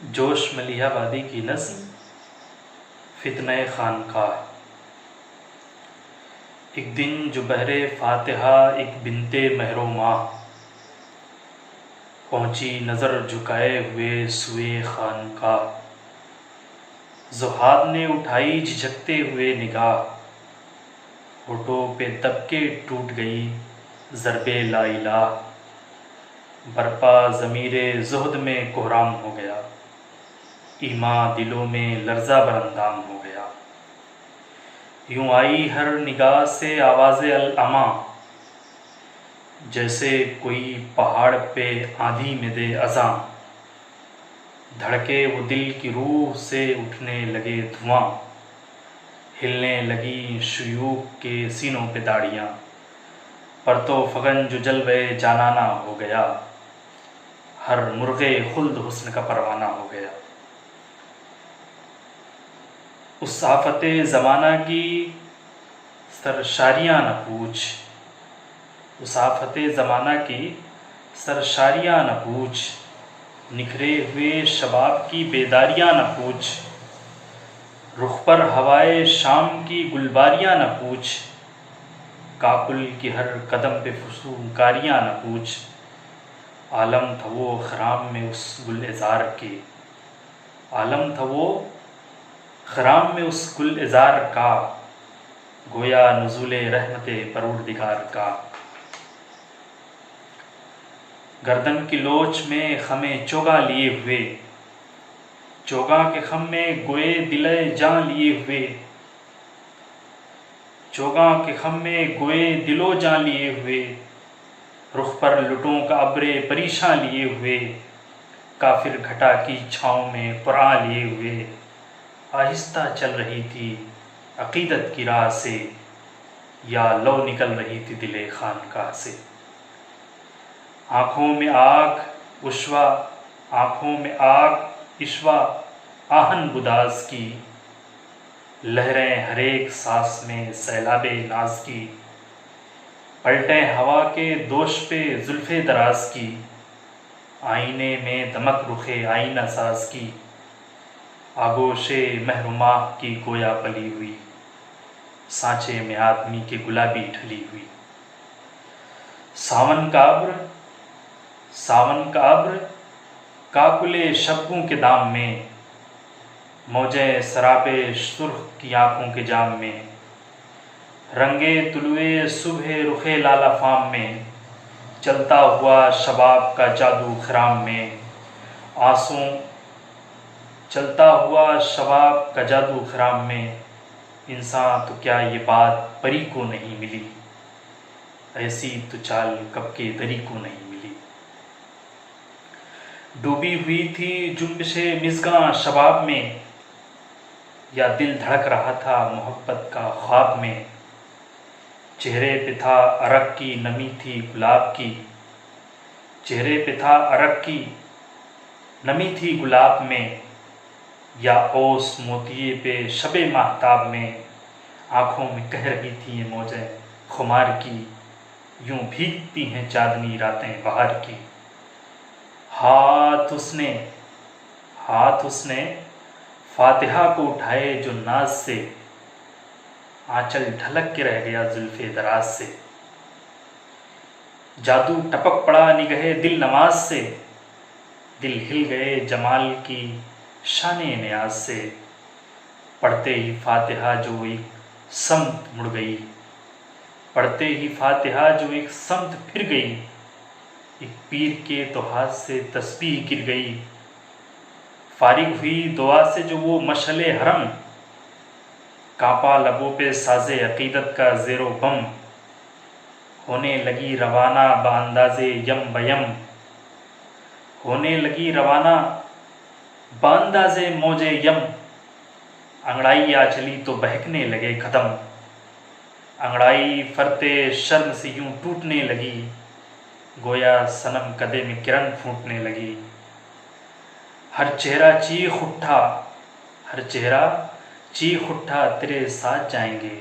جوش ملیحہ وادی کی نظم فتنہ خانقاہ۔ ایک دن جو بحر فاتحہ ایک بنت مہر و ماہ، پہنچی نظر جھکائے ہوئے سوئے خانقاہ۔ زہاد نے اٹھائی جھجکتے ہوئے نگاہ، ہونٹوں پہ دب کے ٹوٹ گئی ضرب لا الہ۔ برپا ضمیر زہد میں کوہرام ہو گیا، ایمان دلوں میں لرزہ براندام ہو گیا۔ یوں آئی ہر نگاہ سے آواز العماں، جیسے کوئی پہاڑ پہ آندھی میں دے اذاں۔ دھڑکے وہ دل کی روح سے اٹھنے لگے دھواں، ہلنے لگی شیوخ کے سینوں پہ داڑیاں۔ پرتو فغن جو جلوے جانانہ ہو گیا، ہر مرغ خلد حسن کا پروانہ ہو گیا۔ اس آفت زمانہ کی سرشاریاں نہ پوچھ، اس آفت زمانہ کی سرشاریاں نہ پوچھ، نکھرے ہوئے شباب کی بیداریاں نہ پوچھ۔ رخ پر ہوائے شام کی گلباریاں نہ پوچھ، کاکل کی ہر قدم پہ فسونکاریاں نہ پوچھ۔ عالم تھا وہ خرام میں اس گلزار کے، عالم تھا وہ خرام میں اس گلزار کا، گویا نزول رحمت پروردگار کا۔ گردن کی لوچ میں خم چوگا لیے ہوئے، چوگا کے خم میں گوئے دل جاں لیے ہوئے، چوگا کے خم میں گوئے دل و جاں لیے ہوئے۔ رخ پر لٹوں کا ابر پریشاں لیے ہوئے، کافر گھٹا کی چھاؤں میں قرآن لیے ہوئے۔ آہستہ چل رہی تھی عقیدت کی راہ سے، یا لو نکل رہی تھی دل خانقاہ سے۔ آنکھوں میں آگ عشوا، آنکھوں میں آگ عشوا آہن گداز کی، لہریں ہر ایک سانس میں سیلاب ناز کی۔ پلٹیں ہوا کے دوش پہ زلف دراز کی، آئینے میں دمک رخ آئینہ ساز کی۔ آگوش مہر و ماہ کی گویا پلی ہوئی، سانچے میں آدمی کے گلابی ڈھلی ہوئی۔ ساون کا ابر کاکلے شبگوں کے دام میں، موجیں سراب سرخ کی آنکھوں کے جام میں۔ رنگے طلوع صبح رخ لالا فام میں، چلتا ہوا شباب کا جادو خرام میں۔ آنسوں چلتا ہوا شباب کا جادو خرام میں، انسان تو کیا یہ بات پری کو نہیں ملی، ایسی تو چال کب کے دری کو نہیں ملی۔ ڈوبی ہوئی تھی جنبش مژگاں شباب میں، یا دل دھڑک رہا تھا محبت کا خواب میں۔ چہرے پہ تھا عرق کی نمی تھی گلاب کی، چہرے پہ تھا عرق کی نمی تھی گلاب میں، یا اوس موتیے پہ شب ماہتاب میں۔ آنکھوں میں کہہ رہی تھی یہ موجیں خمار کی، یوں بھیگتی ہیں چاندنی راتیں بہار کی۔ ہاتھ اس نے فاتحہ کو اٹھائے جو ناز سے، آنچل ڈھلک کے رہ گیا زلف دراز سے۔ جادو ٹپک پڑا نگہ دل نماز سے، دل ہل گئے جمال کی شان نیاز سے۔ پڑھتے ہی فاتحہ جو ایک سمت مڑ گئی، پڑھتے ہی فاتحہ جو ایک سمت پھر گئی، ایک پیر کے تو ہاتھ سے تسبیح گر گئی۔ فارغ ہوئی دعا سے جو وہ مشعل حرم، کانپا لبوں پہ ساز عقیدت کا زیر و بم۔ ہونے لگی روانہ بانداز یم بیم، ہونے لگی روانہ بانداز موج یم۔ انگڑائی آ چلی تو بہکنے لگے قدم، انگڑائی فرتے شرم سے یوں ٹوٹنے لگی، گویا صنم کدے میں کرن پھوٹنے لگی۔ ہر چہرہ چیخ اٹھا، ہر چہرہ چیخ اٹھا تیرے ساتھ جائیں گے،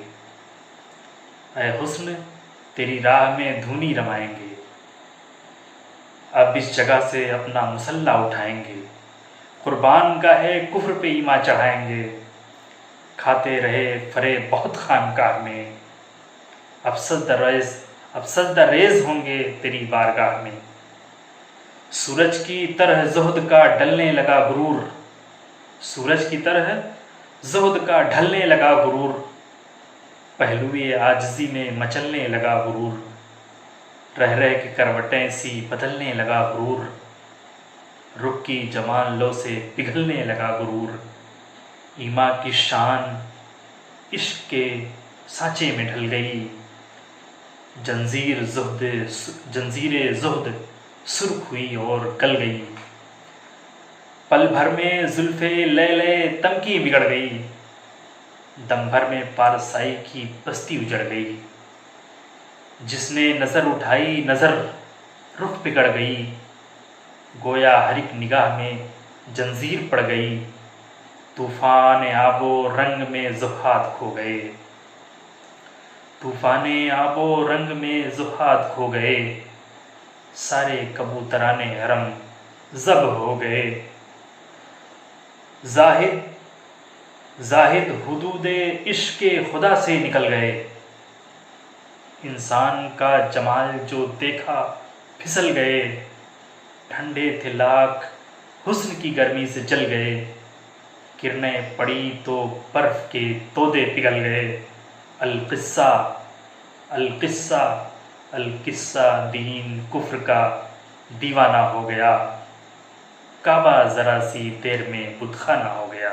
اے حسن تیری راہ میں دھونی رمائیں گے۔ اب اس جگہ سے اپنا مسلح اٹھائیں گے، قربان گاہے کفر پہ ایمان چڑھائیں گے، کھاتے رہے فریب بہت خانقاہ میں، اب سجدہ ریز ہوں گے تیری بارگاہ میں۔ سورج کی طرح زہد کا ڈھلنے لگا غرور، سورج کی طرح زہد کا ڈھلنے لگا غرور، پہلوئے عاجزی میں مچلنے لگا غرور، رہ رہ کے کروٹیں سی بدلنے لگا غرور، رخ کی جمال لو سے پگھلنے لگا غرور، ایمان کی شان عشق کے سانچے میں ڈھل گئی، جنزیر زہد سرخ ہوئی اور گل گئی، پل بھر میں زلف لیلے تمکی بگڑ گئی، دم بھر میں پارسائی کی بستی اجڑ گئی، جس نے نظر اٹھائی نظر رخ پکڑ گئی، گویا ہر ایک نگاہ میں جنزیر پڑ گئی، طوفان آب و رنگ میں زحات کھو گئے، طوفان آب و رنگ میں زحات کھو گئے، سارے کبوتران حرم ذبح ہو گئے، زاہد حدود عشق خدا سے نکل گئے، انسان کا جمال جو دیکھا پھسل گئے، ٹھنڈے تھے لاکھ حسن کی گرمی سے جل گئے، کرنیں پڑی تو برف کے تودے پگھل گئے، القصہ القصہ القصہ دین کفر کا دیوانہ ہو گیا، کعبہ ذرا سی دیر میں بت خانہ ہو گیا۔